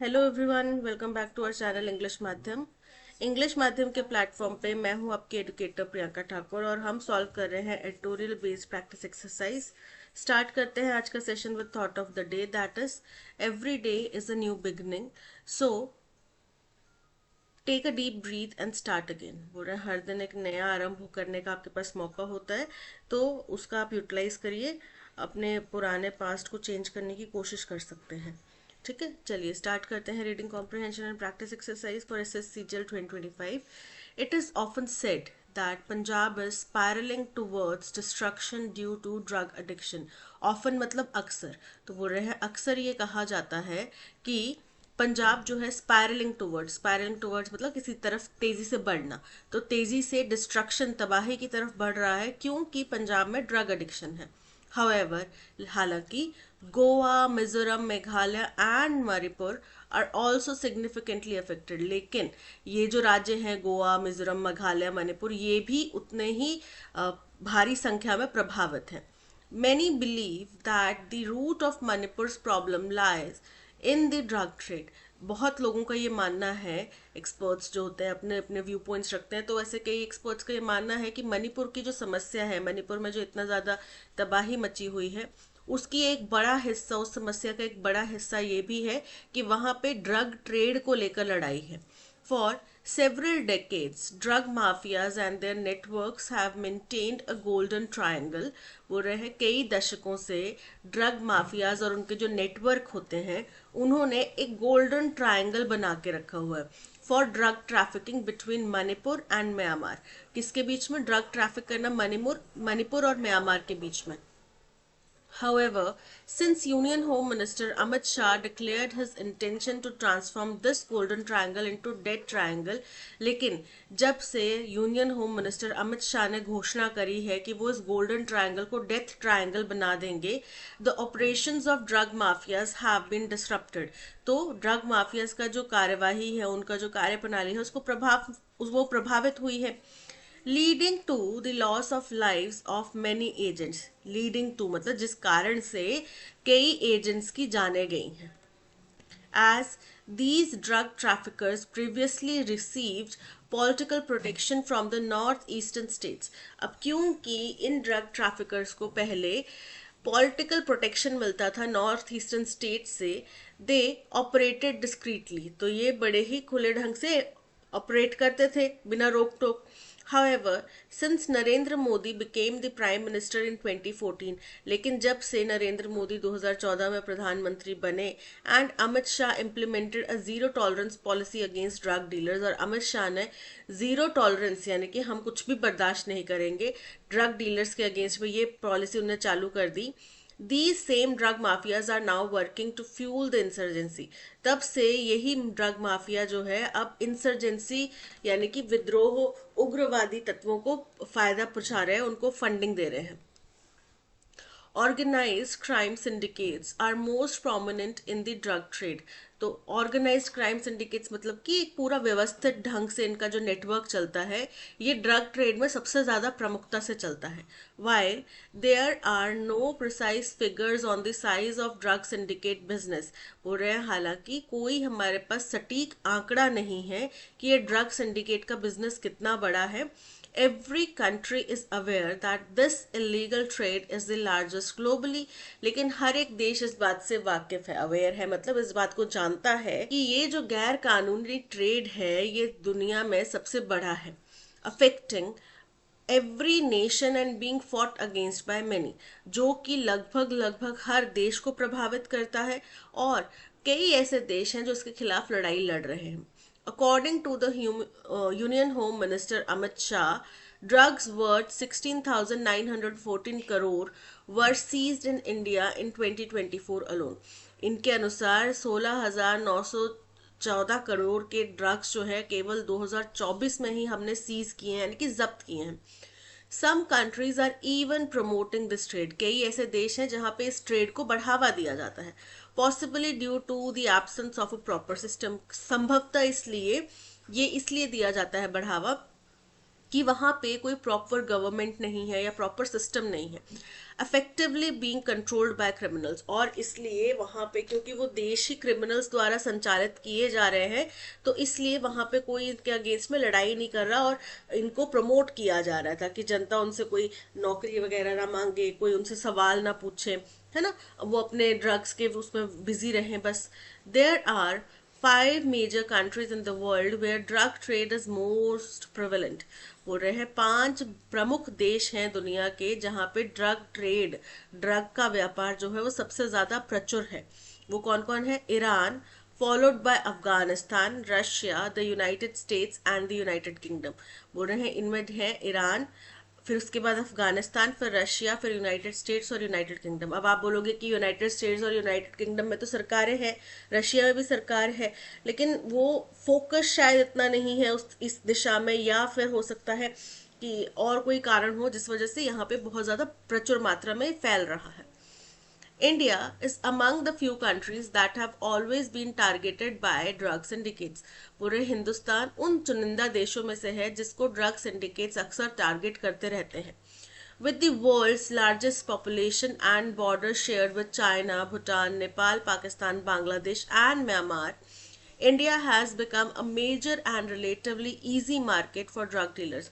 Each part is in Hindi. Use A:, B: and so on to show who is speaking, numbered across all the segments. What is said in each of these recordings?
A: Hello everyone, welcome back to our channel English माध्यम के प्लेटफॉर्म पे मैं हूं आपकी एडुकेटर प्रियंका ठाकुर और हम सॉल्व कर रहे हैं editorial based practice exercise. Start करते हैं आज का session with thought of the day, that is every day is a new beginning. So take a deep breath and start again. बोल रहे हैं हर दिन एक नया आरंभ करने का आपके पास मौका होता है, तो उसका आप यूटिलाइज करिए। अपने पुराने पास्ट को चेंज करने की कोशिश कर सकते हैं। ठीक है, चलिए स्टार्ट करते हैं। Reading comprehension and practice exercise for SSCGL 2025। It is often said that Punjab is spiraling towards destruction due to drug addiction। often मतलब अक्सर, तो बोल रहे हैं अक्सर ये कहा जाता है कि पंजाब जो है स्पायरलिंग टूवर्ड्स मतलब किसी तरफ तेजी से बढ़ना, तो तेजी से डिस्ट्रक्शन तबाही की तरफ बढ़ रहा है क्योंकि पंजाब में ड्रग एडिक्शन है। हाउएवर, हालांकि Goa, Mizoram, Meghalaya and Manipur are also significantly affected. लेकिन ये जो राज्य हैं गोवा, मिजोरम, मेघालय, मणिपुर, ये भी उतने ही भारी संख्या में प्रभावित हैं। Many believe that the root of Manipur's problem lies in the drug trade। बहुत लोगों का ये मानना है, एक्सपर्ट्स जो होते हैं अपने अपने व्यू पॉइंट्स रखते हैं, तो ऐसे कई एक्सपर्ट्स का ये मानना है कि मणिपुर की जो समस्या है, मणिपुर में जो इतना ज़्यादा तबाही मची हुई है, उसकी एक बड़ा हिस्सा, उस समस्या का एक बड़ा हिस्सा ये भी है कि वहाँ पे ड्रग ट्रेड को लेकर लड़ाई है। For several decades, drug mafias and their networks have maintained a golden triangle। बोल रहे हैं कई दशकों से ड्रग माफियाज और उनके जो नेटवर्क होते हैं उन्होंने एक गोल्डन ट्रायंगल बना के रखा हुआ है for drug trafficking between Manipur and Myanmar. किसके बीच में ड्रग ट्रैफिक करना? मणिपुर और म्यांमार के बीच में। However, since Union Home Minister Amit Shah declared his intention to transform this golden triangle into dead triangle, लेकिन जब से union home minister Amit Shah ने घोषणा करी है कि वो इस गोल्डन ट्रायंगल को डेथ ट्रायंगल बना देंगे, the operations of drug mafias have been disrupted. तो ड्रग माफियाज का जो कार्यवाही है, उनका जो कार्य प्रणाली है, वो प्रभावित हुई है। Leading to the loss of lives of many agents. Leading to मतलब जिस कारण से कई एजेंट्स की जानें गई हैं। as these drug traffickers previously received political protection from the northeastern states। अब क्योंकि इन ड्रग ट्रैफिकर्स को पहले पॉलिटिकल प्रोटेक्शन मिलता था नॉर्थ ईस्टर्न स्टेट से, दे ऑपरेटेड डिस्क्रीटली, तो ये बड़े ही खुले ढंग से ऑपरेट करते थे बिना रोक टोक। However, since Narendra Modi became the Prime Minister in 2014, लेकिन जब से नरेंद्र मोदी 2014 में प्रधानमंत्री बने and Amit Shah implemented a zero tolerance policy against drug dealers, और अमित शाह ने जीरो टॉलरेंस यानी कि हम कुछ भी बर्दाश्त नहीं करेंगे ड्रग डीलर्स के अगेंस्ट में, ये पॉलिसी उन्होंने चालू कर दी। These same drug mafias are now working to fuel the insurgency। तब से यही ड्रग माफिया जो है अब इंसर्जेंसी यानी कि विद्रोह, उग्रवादी तत्वों को फायदा पहुंचा रहे हैं, उनको फंडिंग दे रहे हैं। Organized crime syndicates are most prominent in the drug trade। तो ऑर्गेनाइज्ड क्राइम सिंडिकेट्स मतलब कि एक पूरा व्यवस्थित ढंग से इनका जो नेटवर्क चलता है, ये ड्रग ट्रेड में सबसे ज्यादा प्रमुखता से चलता है। While there are no precise figures on the size of drug syndicate business. बोल रहे हैं हालांकि कोई हमारे पास सटीक आंकड़ा नहीं है कि ये ड्रग सिंडिकेट का बिजनेस कितना बड़ा है। Every country is aware that this illegal trade is the largest globally। लेकिन हर एक देश इस बात से वाकिफ है, अवेयर है मतलब इस बात को जानता है कि ये जो गैर कानूनी ट्रेड है ये दुनिया में सबसे बड़ा है। Affecting every nation and being fought against by many, जो कि लगभग लगभग हर देश को प्रभावित करता है और कई ऐसे देश हैं जो इसके खिलाफ लड़ाई लड़ रहे हैं। According to the Union Home Minister Amit Shah, drugs worth 16,914 crore were seized in India in 2024 alone। इनके अनुसार 16,914 करोड़ के ड्रग्स जो है केवल 2024 में ही हमने सीज किए हैं यानी कि जब्त किए हैं। Some countries are even promoting this trade. कई ऐसे देश हैं जहां पे इस ट्रेड को बढ़ावा दिया जाता है, possibly due to the absence of a proper system. संभवतः इसलिए दिया जाता है बढ़ावा कि वहाँ पे कोई प्रॉपर गवर्नमेंट नहीं है या प्रॉपर सिस्टम नहीं है, effectively being controlled by criminals. और इसलिए वहाँ पे क्योंकि वो देश ही क्रिमिनल्स द्वारा संचालित किए जा रहे हैं, तो इसलिए वहाँ पे कोई इनके अगेंस्ट में लड़ाई नहीं कर रहा और इनको प्रमोट किया जा रहा था कि जनता उनसे कोई नौकरी वगैरह ना मांगे, कोई उनसे सवाल ना पूछे, है ना, वो अपने ड्रग्स के उसमें बिजी रहें बस। There are 5 major countries in the world where drug trade is most prevalent। बोल रहे हैं 5 प्रमुख देश हैं दुनिया के जहाँ पे ड्रग ट्रेड, ड्रग का व्यापार जो है वो सबसे ज्यादा प्रचुर है। वो कौन कौन है? Iran, followed by Afghanistan, Russia, the United states and the United kingdom. बोल रहे हैं इनमें है ईरान, फिर उसके बाद अफगानिस्तान, फिर रशिया, फिर यूनाइटेड स्टेट्स और यूनाइटेड किंगडम। अब आप बोलोगे कि यूनाइटेड स्टेट्स और यूनाइटेड किंगडम में तो सरकारें हैं, रशिया में भी सरकार है, लेकिन वो फोकस शायद इतना नहीं है इस दिशा में, या फिर हो सकता है कि और कोई कारण हो जिस वजह से यहाँ पे बहुत ज्यादा प्रचुर मात्रा में फैल रहा है। India is among the few countries that have always been targeted by drug syndicates। पूरे हिंदुस्तान उन चुनिंदा देशों में से है जिसको ड्रग सिंडिकेट्स अक्सर टारगेट करते रहते हैं। With the world's largest population and borders shared with China, Bhutan, Nepal, Pakistan, Bangladesh and Myanmar, India has become a major and relatively easy market for drug dealers।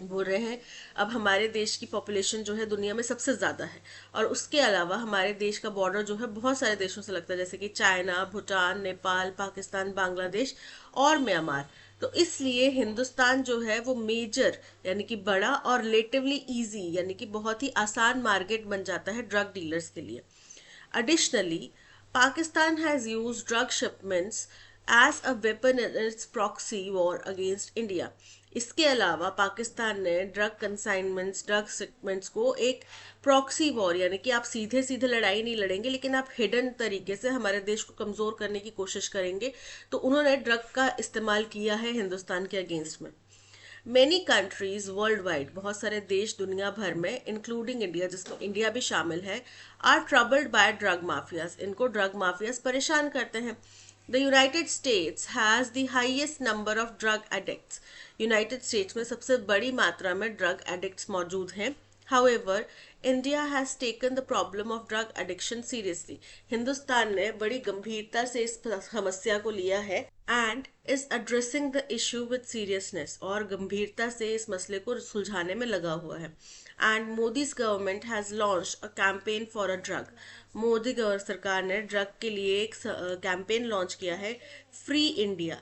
A: बोल रहे हैं अब हमारे देश की पॉपुलेशन जो है दुनिया में सबसे ज़्यादा है, और उसके अलावा हमारे देश का बॉर्डर जो है बहुत सारे देशों से लगता है, जैसे कि चाइना, भूटान, नेपाल, पाकिस्तान, बांग्लादेश और म्यांमार। तो इसलिए हिंदुस्तान जो है वो मेजर यानी कि बड़ा और रिलेटिवली इजी यानी कि बहुत ही आसान मार्केट बन जाता है ड्रग डीलर्स के लिए। Additionally, Pakistan has used drug shipments as a weapon in its proxy war against India। इसके अलावा पाकिस्तान ने ड्रग कंसाइनमेंट्स, ड्रग शिपमेंट्स को एक प्रॉक्सी वॉर यानी कि आप सीधे सीधे लड़ाई नहीं लड़ेंगे लेकिन आप हिडन तरीके से हमारे देश को कमजोर करने की कोशिश करेंगे, तो उन्होंने ड्रग का इस्तेमाल किया है हिंदुस्तान के अगेंस्ट में। मेनी कंट्रीज वर्ल्ड वाइड, बहुत सारे देश दुनिया भर में इंक्लूडिंग इंडिया जिसमें इंडिया भी शामिल है, are troubled by drug mafias. इनको ड्रग माफियाज परेशान करते हैं। The United States has the highest number of drug addicts. United States में सबसे बड़ी मात्रा में ड्रग एडिक्ट्स मौजूद हैं। However, India has taken the problem of drug addiction seriously। Hindustan ने बड़ी गंभीरता से इस समस्या को लिया है and is addressing the issue with seriousness, और गंभीरता से इस मसले को सुलझाने में लगा हुआ है। And Modi's government has launched a campaign for a drug। Modi सरकार ने ड्रग के लिए एक कैंपेन लॉन्च किया है, फ्री इंडिया,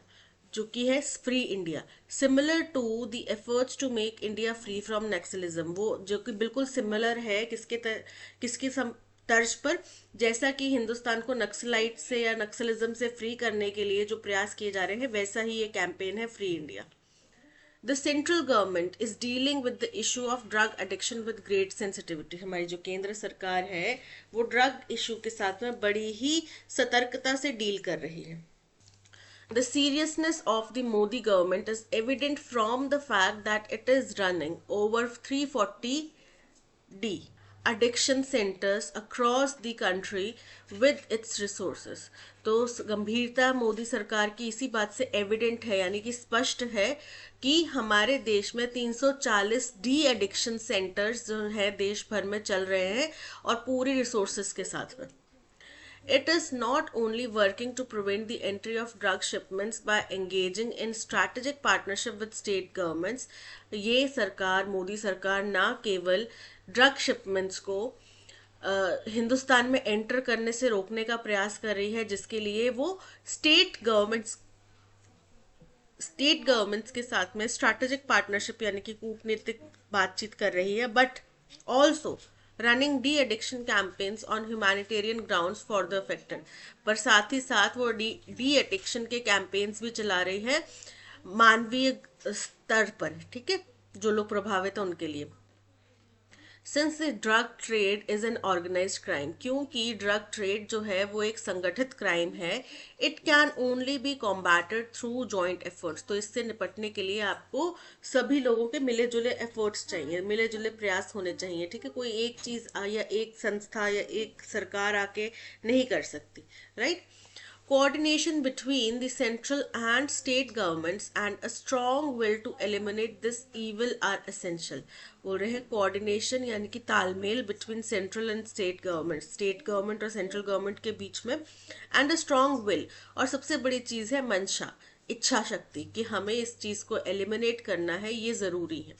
A: जो कि है free India, similar to the efforts to make India free from Naxalism. वो जो कि बिल्कुल सिमिलर है किसकी तर्ज पर, जैसा कि हिंदुस्तान को नक्सलाइट से या नक्सलिज्म से फ्री करने के लिए जो प्रयास किए जा रहे हैं, वैसा ही ये कैंपेन है free India. The central government is dealing with the issue of drug addiction with great sensitivity. हमारी जो केंद्र सरकार है वो ड्रग इशू के साथ में बड़ी ही सतर्कता से डील कर रही है। The seriousness of the Modi government is evident from the fact that it is running over 340 addiction centers across the country with its resources। तो गंभीरता मोदी सरकार की इसी बात से एविडेंट है यानी कि स्पष्ट है कि हमारे देश में 340 डी एडिक्शन सेंटर्स जो है देश भर में चल रहे हैं और पूरी रिसोर्सेज के साथ में। It is not only working to prevent the entry of drug shipments by engaging in strategic partnership with state governments। ये सरकार, मोदी सरकार ना केवल ड्रग शिपमेंट्स को हिंदुस्तान में एंटर करने से रोकने का प्रयास कर रही है, जिसके लिए वो स्टेट गवर्नमेंट्स के साथ में स्ट्रैटेजिक पार्टनरशिप यानी कि कूटनीतिक बातचीत कर रही है, but also running de addiction campaigns on humanitarian grounds for the affected. पर साथ ही साथ वो डी एडिक्शन के कैंपेन्स भी चला रही है मानवीय स्तर पर, ठीक है, जो लोग प्रभावित हैं उनके लिए। Since the drug trade is an organised crime, क्योंकि ड्रग ट्रेड जो है वो एक संगठित क्राइम है, it can only be combated through joint efforts. तो इससे निपटने के लिए आपको सभी लोगों के मिले जुले एफर्ट्स चाहिए, मिले जुले प्रयास होने चाहिए, ठीक है। कोई एक चीज या एक संस्था या एक सरकार आके नहीं कर सकती, right. coordination between the central and state governments and a strong will to eliminate this evil are essential. बोल रहे हैं coordination यानी कि तालमेल between central and state government और central government के बीच में, and a strong will, और सबसे बड़ी चीज है मंशा, इच्छा शक्ति, कि हमें इस चीज को eliminate करना है, ये जरूरी है.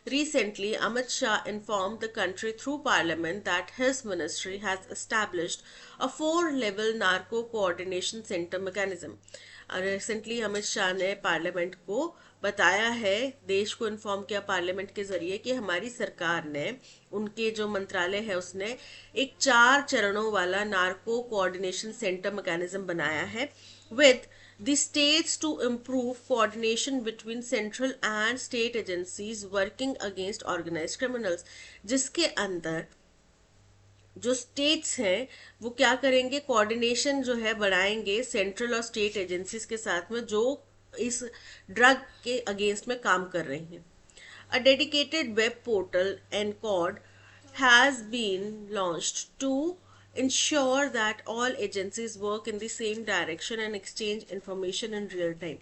A: Recently, Amit Shah informed the country through parliament that his ministry has established a 4-level narco coordination center mechanism. Recently, Amit Shah ने पार्लियामेंट को बताया है, देश को इन्फॉर्म किया पार्लियामेंट के जरिए कि हमारी सरकार ने, उनके जो मंत्रालय है उसने एक 4 चरणों वाला नार्को कोऑर्डिनेशन सेंटर मैकेनिज्म बनाया है with the states to improve coordination between central and state agencies working against organized criminals, जिसके अंदर जो स्टेट्स हैं वो क्या करेंगे, कोऑर्डिनेशन जो है बढ़ाएंगे सेंट्रल और स्टेट एजेंसीज के साथ में जो इस ड्रग के अगेंस्ट में काम कर रही हैं. A dedicated web portal NCORD has been launched to ensure that all agencies work in the same direction and exchange information in real time.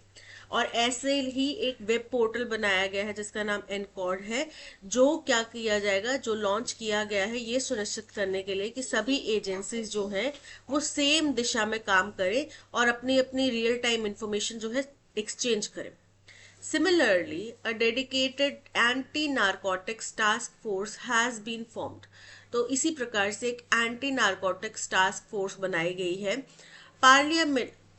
A: और ऐसे ही एक वेब पोर्टल बनाया गया है जिसका नाम एनकॉर्ड है, जो क्या किया जाएगा, जो लॉन्च किया गया है ये सुनिश्चित करने के लिए कि सभी एजेंसीज जो हैं वो सेम दिशा में काम करें और अपनी अपनी रियल टाइम इंफॉर्मेशन जो है एक्सचेंज करें. Similarly, a dedicated anti-narcotics task force has been formed. तो इसी प्रकार से एक एंटी नारकोटिक्स टास्क फोर्स बनाई गई है.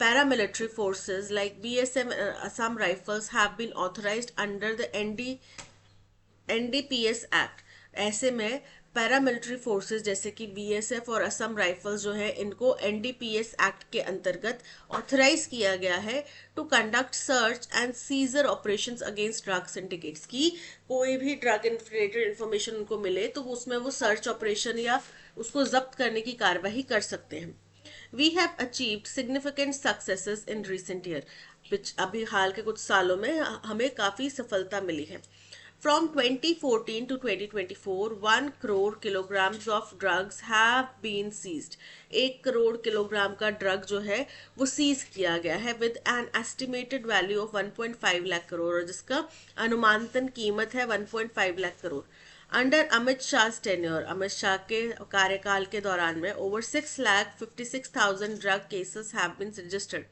A: Paramilitary forces like BSF and Assam Rifles have been authorized under the NDPS Act. ऐसे में पैरामिलिट्री फोर्सेस जैसे कि बीएसएफ और असम राइफल्स जो है इनको एनडीपीएस एक्ट के अंतर्गत ऑथराइज किया गया है to conduct search and seizure operations against drug syndicates. की कोई भी ड्रग रिलेटेड इंफॉर्मेशन उनको मिले तो उसमें वो सर्च ऑपरेशन या उसको जब्त करने की कार्रवाई कर सकते हैं. We have achieved significant successes in recent year. अभी हाल के कुछ सालों में हमें काफी सफलता मिली है. From 2014 to 2024, 1 crore kilograms of drugs have been seized. 1 crore kilogram का ड्रग जो है वो सीज किया गया है with an estimated value of 1.5 lakh crore, और जिसका अनुमानतन कीमत है 1.5 लाख करोड़. अंडर अमित शाह टेन्योर, अमित शाह के कार्यकाल के दौरान में over 6,56,000 drug cases have been registered.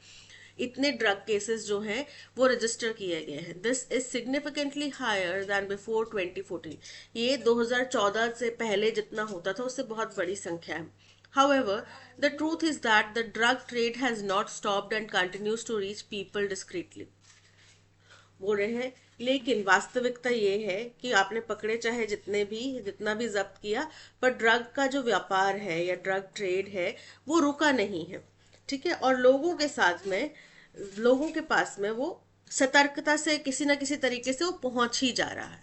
A: इतने ड्रग केसेस जो हैं वो रजिस्टर किए गए हैं. This is significantly higher than before 2014. ये 2014 से पहले जितना होता था उससे बहुत बड़ी संख्या है. However, the truth is that the drug trade has not stopped and continues to reach people discreetly. बोल रहे हैं लेकिन वास्तविकता ये है कि आपने पकड़े चाहे जितना भी जब्त किया, पर ड्रग का जो व्यापार है या ड्रग ट्रेड है वो रुका नहीं है. ठीक है, और लोगों के पास में वो सतर्कता से किसी ना किसी तरीके से वो पहुंच ही जा रहा है.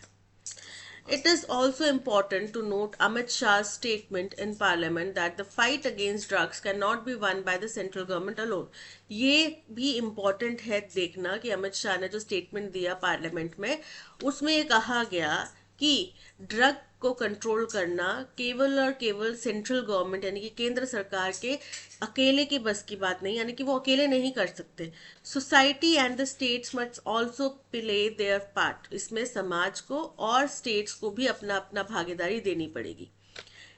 A: It is also important to note Amit Shah's statement in Parliament that the fight against drugs cannot be won by the central government alone. ये भी important है देखना कि अमित शाह ने जो स्टेटमेंट दिया पार्लियामेंट में उसमें ये कहा गया कि ड्रग को कंट्रोल करना केवल और केवल सेंट्रल गवर्नमेंट यानी कि केंद्र सरकार के अकेले की बस की बात नहीं, यानी कि वो अकेले नहीं कर सकते. Society and the states must also play there part. इसमें समाज को और स्टेट्स को भी अपना अपना भागीदारी देनी पड़ेगी.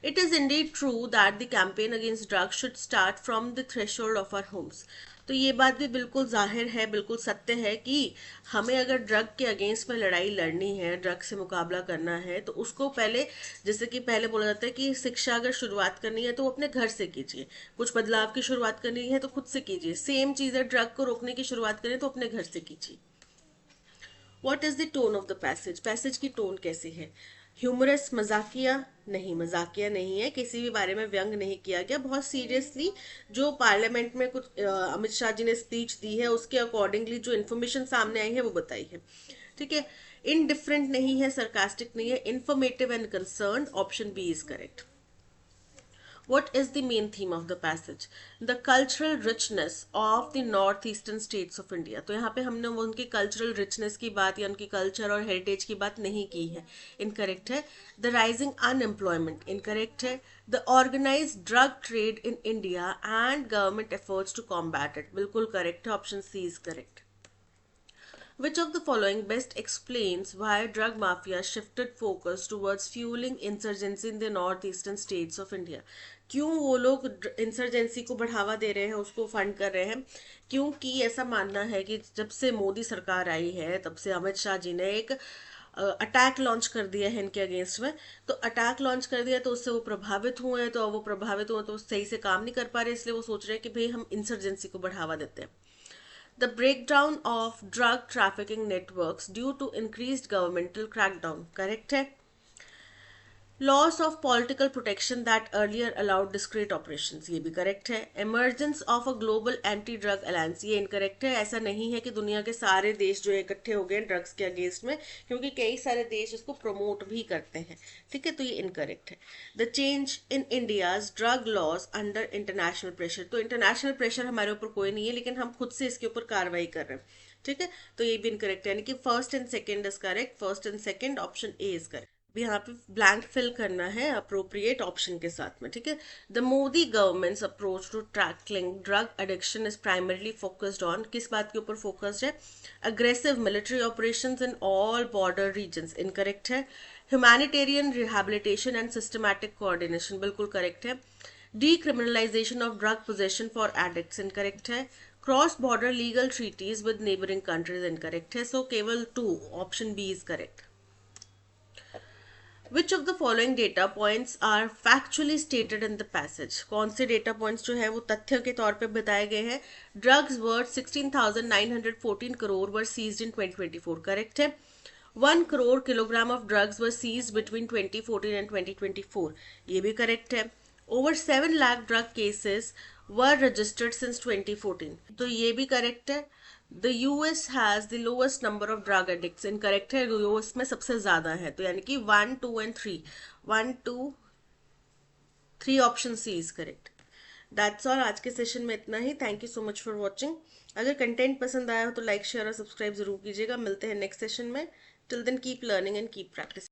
A: It is indeed true that the campaign against drugs should start from the threshold of our homes. तो ये बात भी बिल्कुल जाहिर है, बिल्कुल सत्य है कि हमें अगर ड्रग के अगेंस्ट में लड़ाई लड़नी है, ड्रग से मुकाबला करना है, तो उसको पहले, जैसे कि पहले बोला जाता है कि शिक्षा अगर शुरुआत करनी है तो वो अपने घर से कीजिए, कुछ बदलाव की शुरुआत करनी है तो खुद से कीजिए. सेम चीज़ है, ड्रग को रोकने की शुरुआत करें तो अपने घर से कीजिए. What is the tone of the passage. Passage की टोन कैसी है? ह्यूमरस, मजाकिया नहीं है, किसी भी बारे में व्यंग नहीं किया गया. बहुत सीरियसली जो पार्लियामेंट में कुछ अमित शाह जी ने स्पीच दी है उसके अकॉर्डिंगली जो इन्फॉर्मेशन सामने आई है वो बताई है. ठीक है, इनडिफरेंट नहीं है, सरकास्टिक नहीं है, informative and concern. Option B is correct. What is the main theme of the passage? The cultural richness of the northeastern states of India. तो यहाँ पे हमने वो उनकी cultural richness की बात या उनकी culture और heritage की बात नहीं की है. Incorrect है. The rising unemployment. Incorrect है. The organized drug trade in India and government efforts to combat it. बिल्कुल correct है. Option C is correct. Which of the following best explains why drug mafia shifted focus towards fueling insurgency in the northeastern states of India? क्यों वो लोग इंसर्जेंसी को बढ़ावा दे रहे हैं, उसको फंड कर रहे हैं? क्योंकि ऐसा मानना है कि जब से मोदी सरकार आई है तब से अमित शाह जी ने एक अटैक लॉन्च कर दिया है इनके अगेंस्ट में. तो अटैक लॉन्च कर दिया तो उससे वो प्रभावित हुए हैं, तो वो प्रभावित हुए तो सही से काम नहीं कर पा रहे, इसलिए वो सोच रहे हैं कि भाई हम इंसर्जेंसी को बढ़ावा देते हैं. The breakdown of drug trafficking networks due to increased governmental crackdown. Correct है. Loss of political protection that earlier allowed discreet operations. ये भी correct है. Emergence of a global anti-drug alliance. ये incorrect है. ऐसा नहीं है कि दुनिया के सारे देश जो इकट्ठे हो गए ड्रग्स के अगेंस्ट में, क्योंकि कई सारे देश इसको प्रमोट भी करते हैं. ठीक है, तो ये इनकरेक्ट है. The change in India's drug laws under international pressure. तो इंटरनेशनल प्रेशर हमारे ऊपर कोई नहीं है, लेकिन हम खुद से इसके ऊपर कार्रवाई कर रहे हैं. ठीक है, तो ये भी इनकरेक्ट है, यानी कि first and second is correct. First and second, option A is correct. यहाँ पे ब्लैंक फिल करना है अप्रोप्रिएट ऑप्शन के साथ में. ठीक है. The Modi government's approach to tackling drug addiction is primarily focused on. किस बात के ऊपर फोकस्ड है? Aggressive military operations in all border regions. Incorrect है. Humanitarian rehabilitation and systematic coordination. बिल्कुल करेक्ट है. Decriminalisation of drug possession for addicts. Incorrect है. Cross border legal treaties with neighbouring countries. Incorrect है. सो केवल 2, option B is correct. Which of the following data points are factually stated in the passage? कौन से डेटा पॉइंट्स जो है वो तथ्य के तौर पे बताए गए हैं? Drugs worth 16,914 crore were seized in 2024. Correct है. 1 crore kilogram of drugs were seized between 2014 and 2024. ये भी करेक्ट है. Over 7 lakh drug cases were registered since 2014. तो ये भी करेक्ट है. The US has the lowest number of drug addicts. Incorrect है. US में सबसे ज्यादा है, तो यानी कि 1, 2 and 3. 1, 2, 3 option C is correct. That's all. आज के सेशन में इतना ही. Thank you so much for watching. अगर कंटेंट पसंद आया हो तो लाइक शेयर और सब्सक्राइब जरूर कीजिएगा. मिलते हैं नेक्स्ट सेशन में. Till then keep learning and keep practice.